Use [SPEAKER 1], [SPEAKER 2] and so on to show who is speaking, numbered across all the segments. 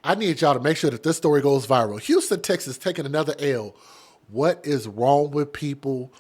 [SPEAKER 1] I need y'all to make sure that this story goes viral. Houston, Texas, taking another L. What is wrong with people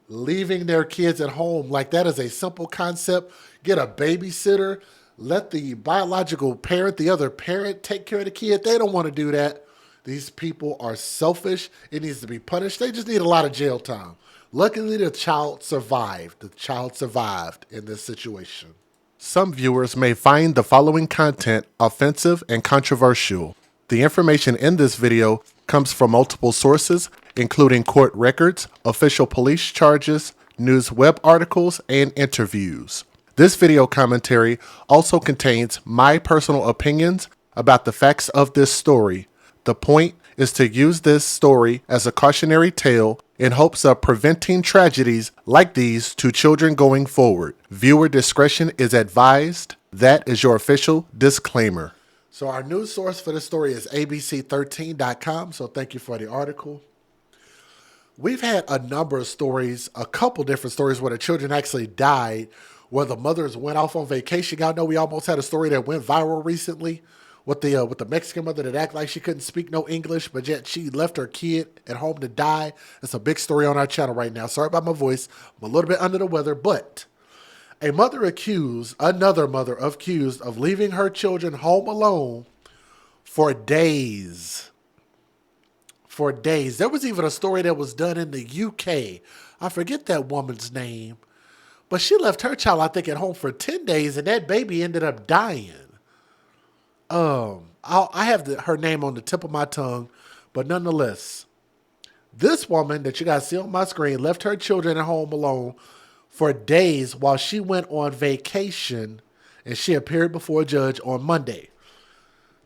[SPEAKER 1] leaving their kids at home? Like, that is a simple concept. Get a babysitter. Let the biological parent, the other parent, take care of the kid. They don't want to do that. These people are selfish. It needs to be punished. They just need a lot of jail time. Luckily, the child survived. The child survived in this situation. Some viewers may find the following content offensive and controversial. The information in this video comes from multiple sources, including court records, official police charges, news web articles, and interviews. This video commentary also contains my personal opinions about the facts of this story. The point is to use this story as a cautionary tale in hopes of preventing tragedies like these to children going forward. Viewer discretion is advised. That is your official disclaimer. So our news source for this story is abc13.com, so thank you for the article. We've had a number of stories, a couple different stories where the children actually died, where the mothers went off on vacation. Y'all know we almost had a story that went viral recently with the Mexican mother that acted like she couldn't speak no English, but yet she left her kid at home to die. It's a big story on our channel right now. Sorry about my voice. I'm a little bit under the weather, but a mother accused, another mother accused of leaving her children home alone for days. For days. There was even a story that was done in the UK. I forget that woman's name, but she left her child, I think, at home for 10 days, and that baby ended up dying. I have her name on the tip of my tongue, but nonetheless, this woman that you guys see on my screen left her children at home alone for days while she went on vacation, and she appeared before a judge on Monday.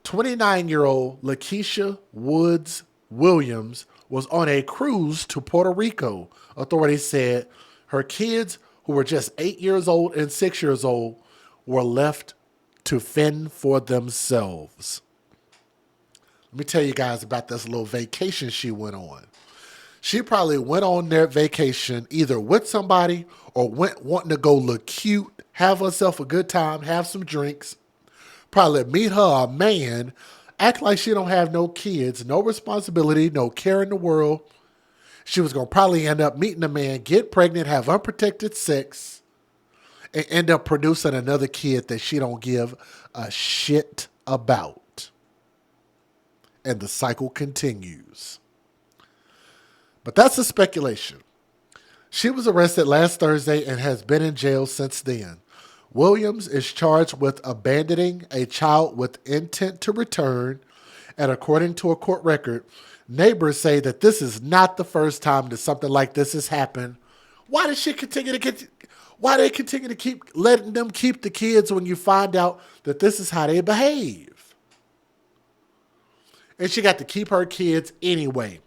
[SPEAKER 1] 29-year-old Lakeisha Woods Williams was on a cruise to Puerto Rico. Authorities said her kids, who were just 8 years old and 6 years old, were left to fend for themselves. Let me tell you guys about this little vacation she went on. She probably went on their vacation either with somebody or went wanting to go look cute, have herself a good time, have some drinks, probably meet her a man, act like she don't have no kids, no responsibility, no care in the world. She was going to probably end up meeting a man, get pregnant, have unprotected sex, and end up producing another kid that she don't give a shit about. And the cycle continues. But that's a speculation. She was arrested last Thursday and has been in jail since then. Williams is charged with abandoning a child with intent to return, and according to a court record, neighbors say that this is not the first time that something like this has happened. Why does she continue to get? Why they continue to keep letting them keep the kids when you find out that this is how they behave? And she got to keep her kids anyway.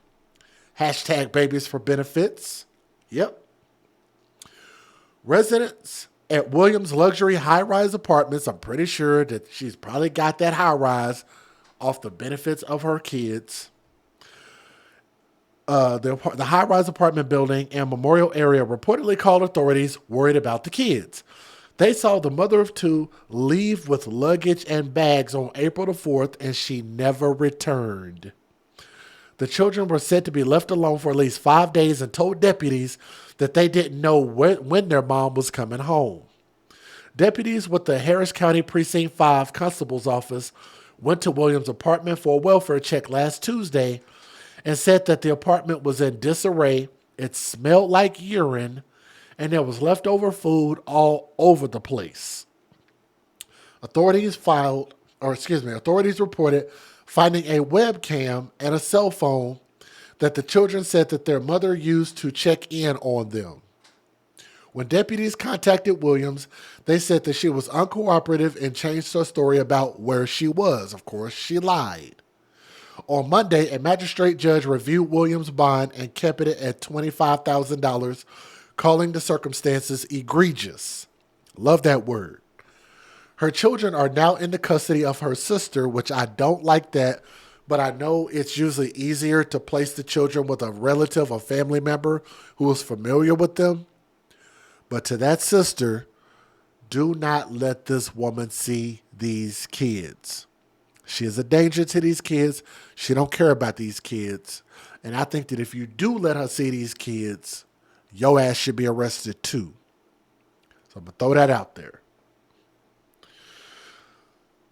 [SPEAKER 1] Hashtag babies for benefits. Yep. Residents at Williams' luxury high-rise apartments, I'm pretty sure that she's probably got that high-rise off the benefits of her kids. The high-rise apartment building and Memorial area reportedly called authorities worried about the kids. They saw the mother of two leave with luggage and bags on April the 4th, and she never returned. The children were said to be left alone for at least 5 days and told deputies that they didn't know when their mom was coming home. Deputies with the Harris County Precinct 5 Constable's Office went to Williams' apartment for a welfare check last Tuesday and said that the apartment was in disarray, it smelled like urine, and there was leftover food all over the place. Authorities reported finding a webcam and a cell phone that the children said that their mother used to check in on them. When deputies contacted Williams, they said that she was uncooperative and changed her story about where she was. Of course, she lied. On Monday, a magistrate judge reviewed Williams' bond and kept it at $25,000, calling the circumstances egregious. Love that word. Her children are now in the custody of her sister, which I don't like that, but I know it's usually easier to place the children with a relative or family member who is familiar with them. But to that sister, do not let this woman see these kids. She is a danger to these kids. She don't care about these kids. And I think that if you do let her see these kids, your ass should be arrested too. So I'm going to throw that out there.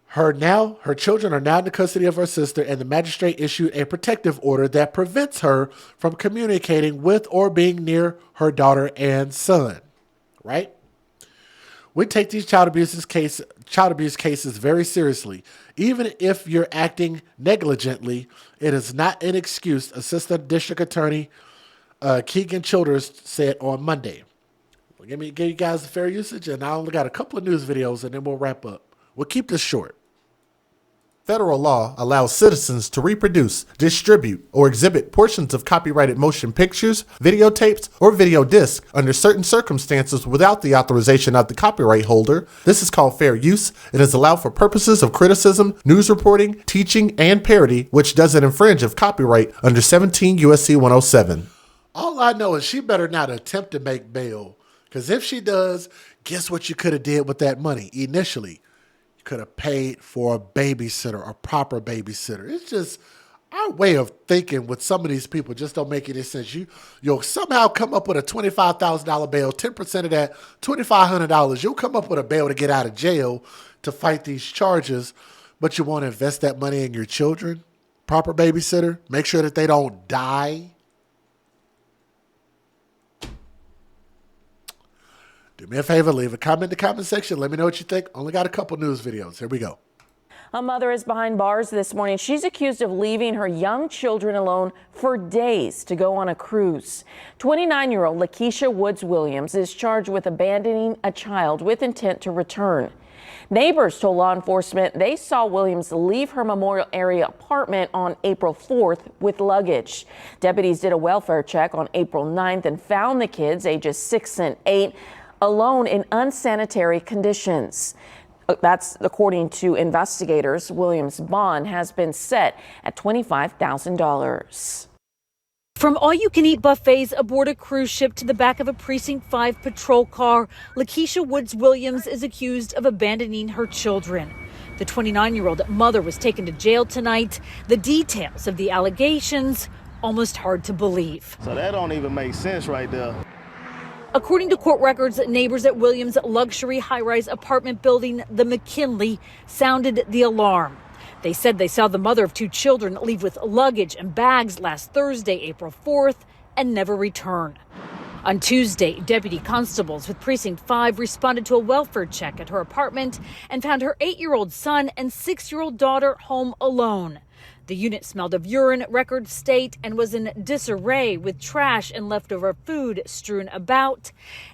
[SPEAKER 1] Her children are now in the custody of her sister, and the magistrate issued a protective order that prevents her from communicating with or being near her daughter and son. Right? We take these child abuse cases very seriously. Even if you're acting negligently, it is not an excuse, Assistant District Attorney Keegan Childers said on Monday. Give you guys the fair usage, and I only got a couple of news videos, and then we'll wrap up. We'll keep this short. Federal law allows citizens to reproduce, distribute, or exhibit portions of copyrighted motion pictures, videotapes, or video discs under certain circumstances without the authorization of the copyright holder. This is called fair use. It is allowed for purposes of criticism, news reporting, teaching, and parody, which doesn't infringe of copyright under 17 U.S.C. 107. All I know is she better not attempt to make bail, because if she does, guess what you could have did with that money initially? Could have paid for a babysitter, a proper babysitter. It's just our way of thinking with some of these people just don't make any sense. You'll somehow come up with a $25,000 bail, 10% of that, $2,500. You'll come up with a bail to get out of jail to fight these charges, but you want to invest that money in your children? Proper babysitter? Make sure that they don't die? Do me a favor, leave a comment in the comment section. Let me know what you think. Only got a couple news videos. Here we go.
[SPEAKER 2] A mother is behind bars this morning. She's accused of leaving her young children alone for days to go on a cruise. 29-year-old Lakeisha Woods Williams is charged with abandoning a child with intent to return. Neighbors told law enforcement they saw Williams leave her Memorial area apartment on April 4th with luggage. Deputies did a welfare check on April 9th and found the kids, ages 6 and 8, alone in unsanitary conditions. That's according to investigators. Williams' bond has been set at $25,000.
[SPEAKER 3] From all-you-can-eat buffets aboard a cruise ship to the back of a Precinct 5 patrol car, Lakeisha Woods Williams is accused of abandoning her children. The 29-year-old mother was taken to jail tonight. The details of the allegations, almost hard to believe.
[SPEAKER 4] So that don't even make sense right there.
[SPEAKER 3] According to court records, neighbors at Williams' luxury high-rise apartment building, the McKinley, sounded the alarm. They said they saw the mother of 2 children leave with luggage and bags last Thursday, April 4th, and never return. On Tuesday, deputy constables with Precinct 5 responded to a welfare check at her apartment and found her 8-year-old son and 6-year-old daughter home alone. The unit smelled of urine, records state, and was in disarray with trash and leftover food strewn about.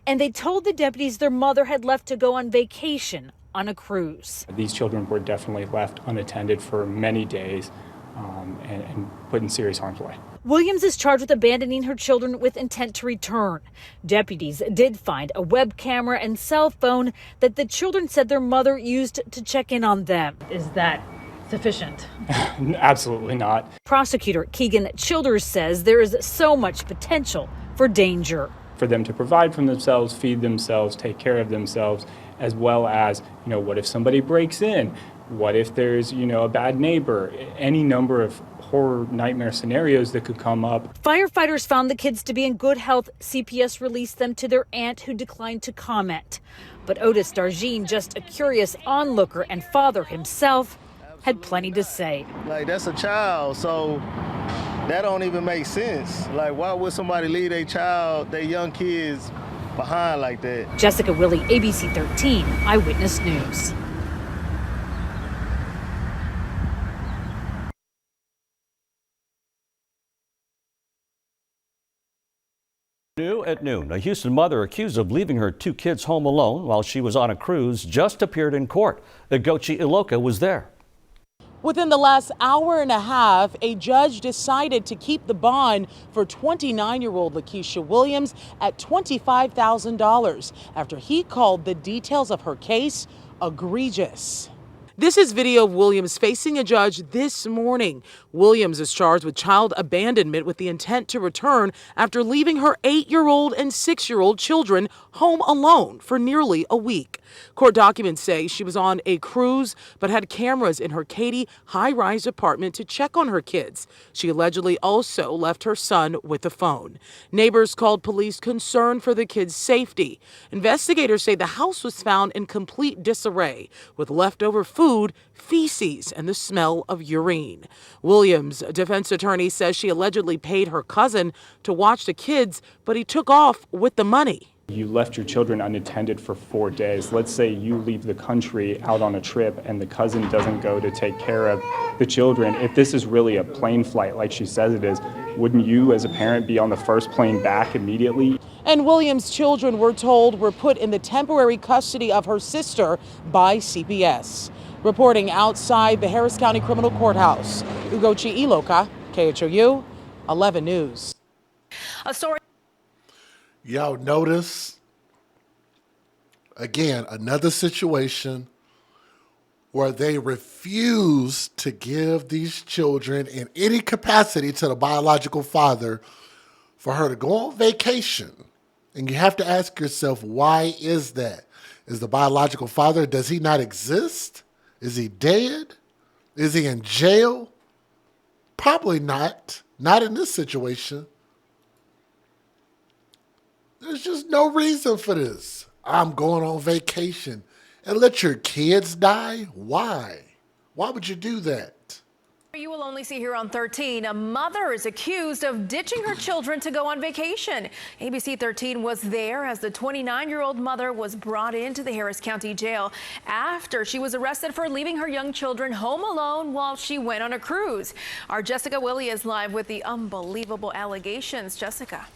[SPEAKER 3] And they told the deputies their mother had left to go on vacation on a cruise.
[SPEAKER 5] These children were definitely left unattended for many days and put in serious harm's way.
[SPEAKER 3] Williams is charged with abandoning her children with intent to return. Deputies did find a web camera and cell phone that the children said their mother used to check in on them. Is that sufficient?
[SPEAKER 5] Absolutely not.
[SPEAKER 3] Prosecutor Keegan Childers says there is so much potential for danger.
[SPEAKER 5] For them to provide for themselves, feed themselves, take care of themselves, as well as, what if somebody breaks in? What if there's, a bad neighbor? Any number of horror nightmare scenarios that could come up.
[SPEAKER 3] Firefighters found the kids to be in good health. CPS released them to their aunt, who declined to comment. But Otis Darjean, just a curious onlooker and father himself, had plenty to say.
[SPEAKER 4] Like, that's a child, so that don't even make sense. Like, why would somebody leave their child, their young kids, behind like that?
[SPEAKER 3] Jessica Willey, ABC 13, Eyewitness News.
[SPEAKER 6] New at noon, a Houston mother accused of leaving her 2 kids home alone while she was on a cruise just appeared in court. Gochi Iloka was there.
[SPEAKER 7] Within the last hour and a half, a judge decided to keep the bond for 29-year-old Lakeisha Williams at $25,000 after he called the details of her case egregious. This is video of Williams facing a judge this morning. Williams is charged with child abandonment with the intent to return after leaving her 8-year-old and 6-year-old children home alone for nearly a week. Court documents say she was on a cruise but had cameras in her Katy high-rise apartment to check on her kids. She allegedly also left her son with a phone. Neighbors called police concerned for the kids' safety. Investigators say the house was found in complete disarray with leftover food, feces, and the smell of urine. Williams' defense attorney says she allegedly paid her cousin to watch the kids, but he took off with the money.
[SPEAKER 5] You left your children unattended for 4 days. Let's say you leave the country out on a trip and the cousin doesn't go to take care of the children. If this is really a plane flight like she says it is, wouldn't you as a parent be on the first plane back immediately?
[SPEAKER 7] And Williams' children, we're told, were put in the temporary custody of her sister by CPS. Reporting outside the Harris County Criminal Courthouse, Ugochi Iloka, KHOU 11 News.
[SPEAKER 2] A story.
[SPEAKER 1] Y'all notice, again, another situation where they refuse to give these children in any capacity to the biological father for her to go on vacation. And you have to ask yourself, why is that? Is the biological father, does he not exist? Is he dead? Is he in jail? Probably not. Not in this situation. There's just no reason for this. I'm going on vacation and let your kids die? Why? Why would you do that?
[SPEAKER 8] You will only see here on 13. A mother is accused of ditching her children to go on vacation. ABC 13 was there as the 29-year-old mother was brought into the Harris County Jail after she was arrested for leaving her young children home alone while she went on a cruise. Our Jessica Willie is live with the unbelievable allegations. Jessica.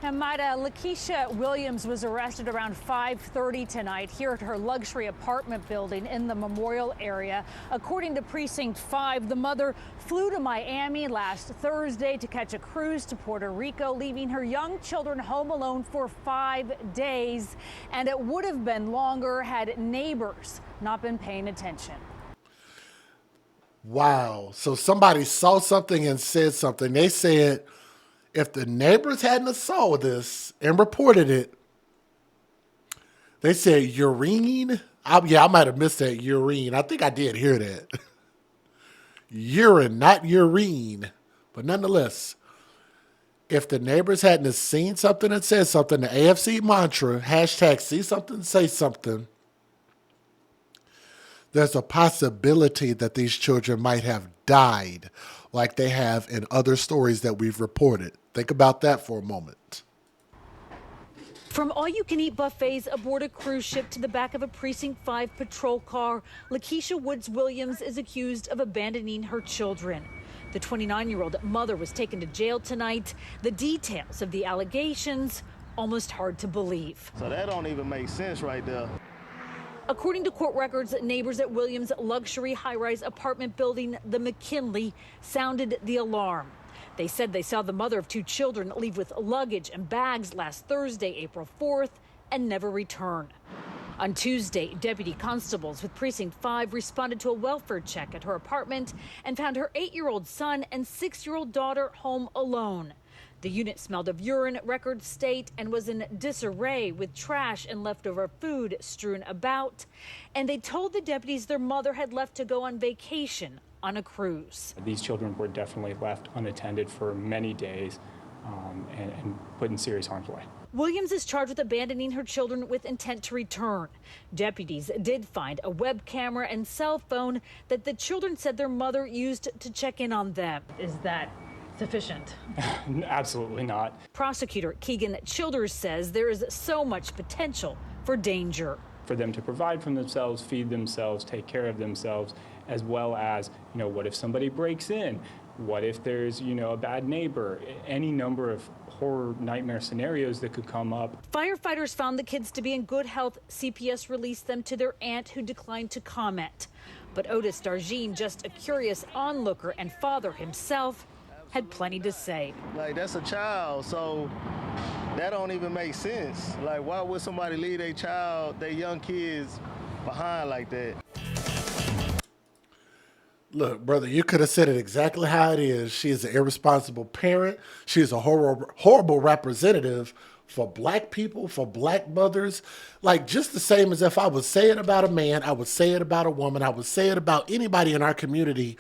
[SPEAKER 3] And Maida, Lakeisha Williams was arrested around 5:30 tonight here at her luxury apartment building in the Memorial area. According to Precinct 5, the mother flew to Miami last Thursday to catch a cruise to Puerto Rico, leaving her young children home alone for 5 days. And it would have been longer had neighbors not been paying attention.
[SPEAKER 1] Wow. So somebody saw something and said something. They said, if the neighbors hadn't saw this and reported it, they said urine. I might have missed that urine. I think I did hear that. Urine, not urine. But nonetheless, if the neighbors hadn't seen something and said something, the AFC mantra, hashtag see something, say something, there's a possibility that these children might have died like they have in other stories that we've reported. Think about that for a moment.
[SPEAKER 3] From all-you-can-eat buffets aboard a cruise ship to the back of a Precinct 5 patrol car, Lakeisha Woods Williams is accused of abandoning her children. The 29-year-old mother was taken to jail tonight. The details of the allegations, almost hard to believe.
[SPEAKER 4] So that don't even make sense right there.
[SPEAKER 3] According to court records, neighbors at Williams' luxury high-rise apartment building, the McKinley, sounded the alarm. They said they saw the mother of 2 children leave with luggage and bags last Thursday, April 4th, and never return. On Tuesday, deputy constables with Precinct 5 responded to a welfare check at her apartment and found her 8-year-old son and 6-year-old daughter home alone. The unit smelled of urine, records state, and was in disarray with trash and leftover food strewn about. And they told the deputies their mother had left to go on vacation on a cruise.
[SPEAKER 5] These children were definitely left unattended for many days and put in serious harm's way.
[SPEAKER 3] Williams is charged with abandoning her children with intent to return. Deputies did find a web camera and cell phone that the children said their mother used to check in on them. Is that sufficient?
[SPEAKER 5] Absolutely not.
[SPEAKER 3] Prosecutor Keegan Childers says there is so much potential for danger.
[SPEAKER 5] For them to provide for themselves, feed themselves, take care of themselves, as well as, what if somebody breaks in? What if there's, a bad neighbor? Any number of horror nightmare scenarios that could come up.
[SPEAKER 3] Firefighters found the kids to be in good health. CPS released them to their aunt, who declined to comment. But Otis Darjean, just a curious onlooker and father himself, had plenty to say.
[SPEAKER 4] Like, that's a child, so that don't even make sense. Like, why would somebody leave their child, their young kids behind like that.
[SPEAKER 1] Look, brother, you could have said it exactly how it is. She is an irresponsible parent. She is a horrible representative for black people, for black mothers. Like, just the same as if I would say it about a man, I would say it about a woman, I would say it about anybody in our community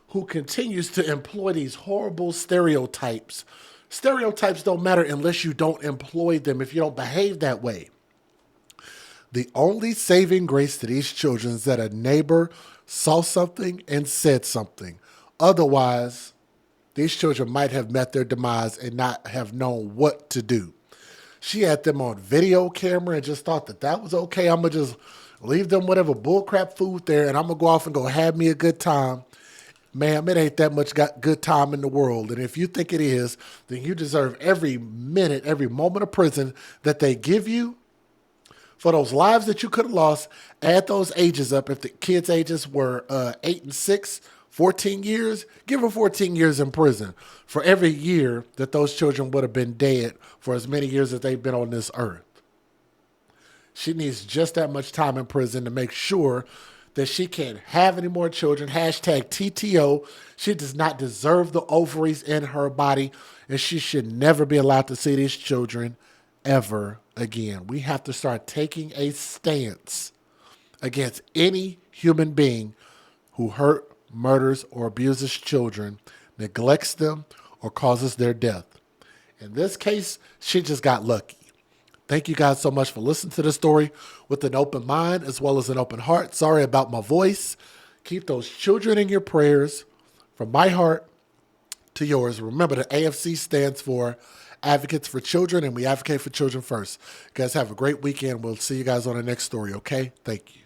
[SPEAKER 1] who continues to employ these horrible stereotypes. Stereotypes don't matter unless you don't employ them, if you don't behave that way. The only saving grace to these children is that a neighbor saw something and said something. Otherwise, these children might have met their demise and not have known what to do. She had them on video camera and just thought that that was okay. I'm going to just leave them whatever bullcrap food there and I'm going to go off and go have me a good time. Ma'am, it ain't that much good time in the world. And if you think it is, then you deserve every minute, every moment of prison that they give you. For those lives that you could have lost, add those ages up. If the kids' ages were 8 and 6, 14 years, give them 14 years in prison for every year that those children would have been dead for as many years as they've been on this earth. She needs just that much time in prison to make sure that she can't have any more children. Hashtag TTO. She does not deserve the ovaries in her body, and she should never be allowed to see these children ever again. We have to start taking a stance against any human being who hurt, murders, or abuses children, neglects them, or causes their death. In this case, she just got lucky. Thank you guys so much for listening to the story with an open mind as well as an open heart. Sorry about my voice. Keep those children in your prayers from my heart to yours. Remember, the AFC stands for Advocates for Children, and we advocate for children first. You guys have a great weekend. We'll see you guys on the next story, okay? Thank you.